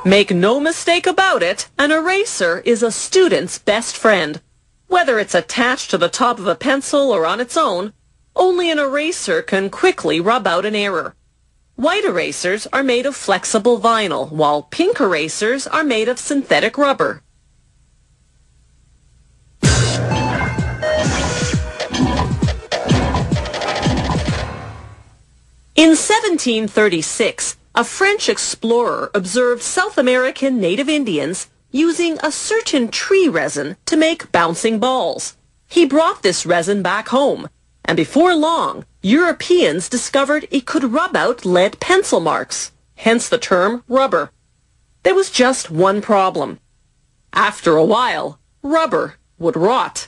Make no mistake about it, an eraser is a student's best friend. Whether it's attached to the top of a pencil or on its own, only an eraser can quickly rub out an error. White erasers are made of flexible vinyl, while pink erasers are made of synthetic rubber. In 1736, a French explorer observed South American native Indians using a certain tree resin to make bouncing balls. He brought this resin back home, and before long, Europeans discovered it could rub out lead pencil marks, hence the term rubber. There was just one problem. After a while, rubber would rot.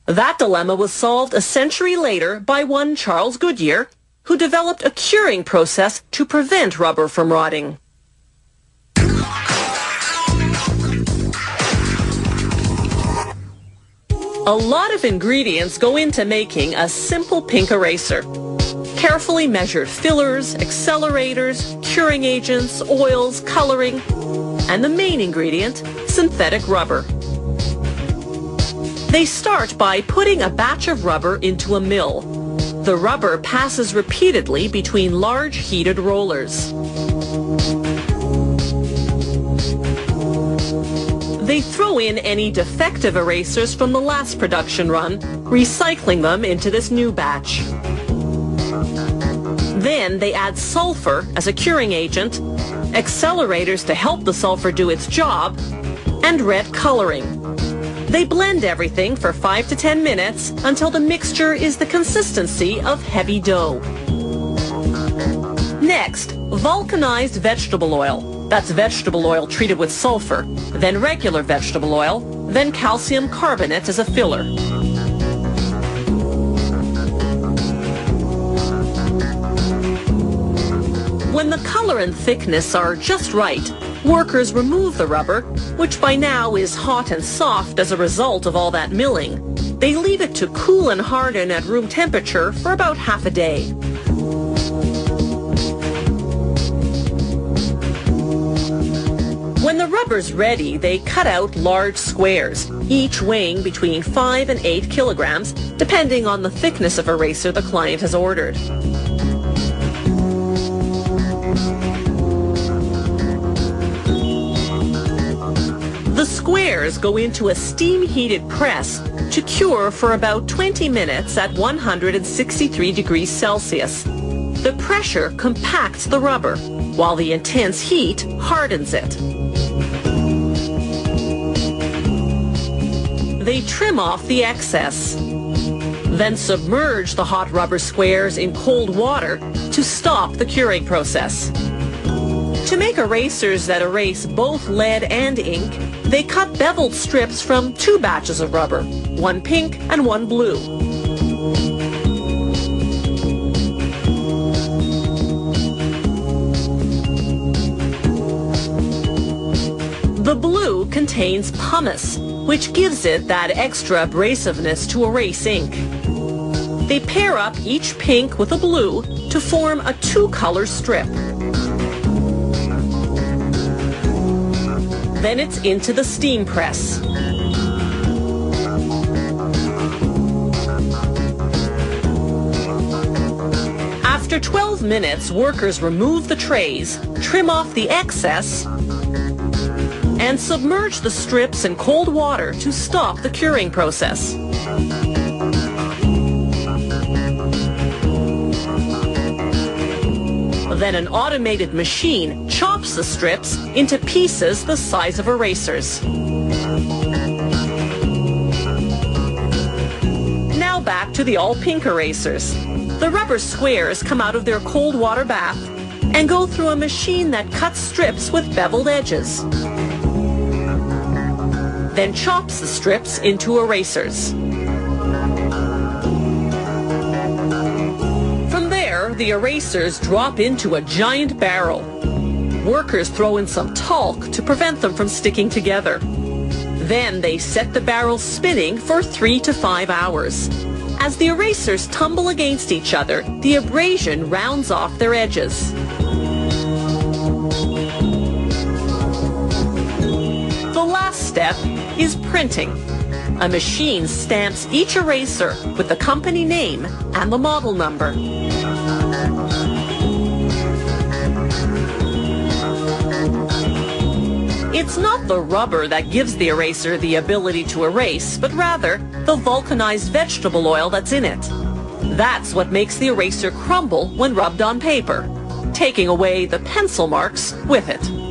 That dilemma was solved a century later by one Charles Goodyear, who developed a curing process to prevent rubber from rotting. A lot of ingredients go into making a simple pink eraser. Carefully measured fillers, accelerators, curing agents, oils, coloring, and the main ingredient, synthetic rubber. They start by putting a batch of rubber into a mill. The rubber passes repeatedly between large heated rollers. They throw in any defective erasers from the last production run, recycling them into this new batch. Then they add sulfur as a curing agent, accelerators to help the sulfur do its job, and red coloring. They blend everything for 5 to 10 minutes until the mixture is the consistency of heavy dough. Next, vulcanized vegetable oil. That's vegetable oil treated with sulfur, then regular vegetable oil, then calcium carbonate as a filler. When the color and thickness are just right, workers remove the rubber, which by now is hot and soft as a result of all that milling. They leave it to cool and harden at room temperature for about half a day. When the rubber's ready, they cut out large squares, each weighing between 5 and 8 kilograms, depending on the thickness of eraser the client has ordered. The squares go into a steam-heated press to cure for about 20 minutes at 163 degrees Celsius. The pressure compacts the rubber, while the intense heat hardens it. They trim off the excess, then submerge the hot rubber squares in cold water to stop the curing process. To make erasers that erase both lead and ink, they cut beveled strips from 2 batches of rubber, one pink and one blue. The blue contains pumice, which gives it that extra abrasiveness to erase ink. They pair up each pink with a blue to form a 2-color strip. Then it's into the steam press. After 12 minutes, workers remove the trays, trim off the excess, and submerge the strips in cold water to stop the curing process. Then an automated machine chops the strips into pieces the size of erasers. Now back to the all-pink erasers. The rubber squares come out of their cold water bath and go through a machine that cuts strips with beveled edges, then chops the strips into erasers. From there, the erasers drop into a giant barrel. Workers throw in some talc to prevent them from sticking together. Then they set the barrel spinning for 3 to 5 hours. As the erasers tumble against each other, the abrasion rounds off their edges. step is printing. A machine stamps each eraser with the company name and the model number. It's not the rubber that gives the eraser the ability to erase, but rather the vulcanized vegetable oil that's in it. That's what makes the eraser crumble when rubbed on paper, taking away the pencil marks with it.